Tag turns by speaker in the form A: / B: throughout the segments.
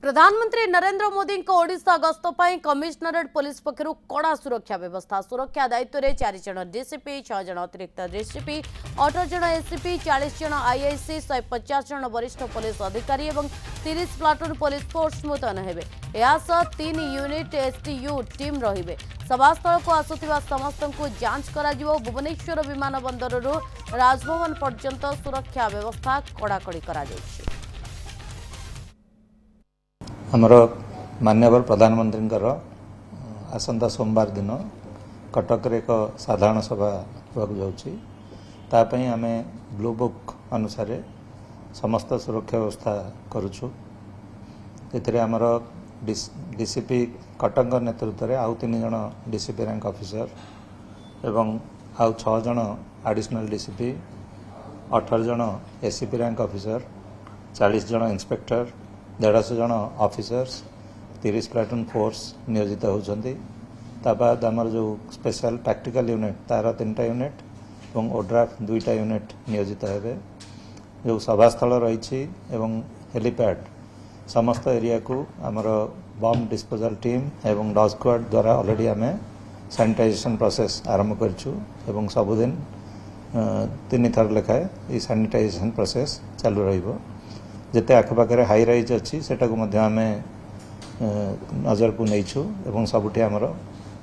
A: प्रधानमंत्री नरेंद्र मोदी ओडिशा गस्त पर कमिशनरेट पुलिस पक्षर कड़ा सुरक्षा व्यवस्था सुरक्षा दायित्व में 4 जन डीसीपी 6 जन अतिरिक्त डीसीपी 18 जन एसीपी 40 जन आईआईसी 150 जन वरिष्ठ पुलिस अधिकारी और 30 प्लाटून पुलिस फोर्स मुतयन हेबे। यासह 3 यूनिट एसटीयू टीम रहिबे। सभास्थल को आसुथिबा समस्त को जांच करा जिवो। भुवनेश्वर विमान बंदर राजभवन पर्यंत सुरक्षा व्यवस्था कड़ाकड़ी करा जायछि।
B: आमर माननीय प्रधानमंत्री आसंता सोमवार दिन कटक रे एक साधारण सभा होगा जाऊँगी आम ब्लू बुक अनुसार समस्त सुरक्षा व्यवस्था करुचु। आमर डीसीपी कटक नेतृत्व में आउ 3 जन डीसीपी रैंक ऑफिसर एवं आउ 6 जन एडिशनल डीसीपी 18 जन एसीपी रैंक ऑफिसर 40 जन इंस्पेक्टर 150 जन ऑफिसर्स 30 प्लाटून फोर्स नियोजित होती। बाद आमर जो स्पेशल टैक्टिकल यूनिट तार 3टा यूनिट और ओड्राफ 2टा यूनिट नियोजित हेबे। जो सभास्थल रही हेलीपैड समस्त एरिया को आमर बम डिस्पोजल टीम एवं डॉग स्क्वाड द्वारा ऑलरेडी आम सैनिटाइजेशन प्रोसेस आरंभ करूँ। सबुदिन 3 थर लेखाए ये सैनिटाइजेशन प्रोसेस चालू रहिबो। जिते आखपाखे हाई राइज अच्छी से आम नजर को नहीं सबुठी आमर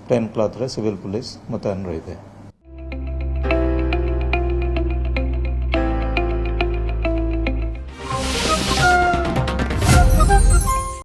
B: 10 क्लॉथ रे सिविल पुलिस मुतयन रही है।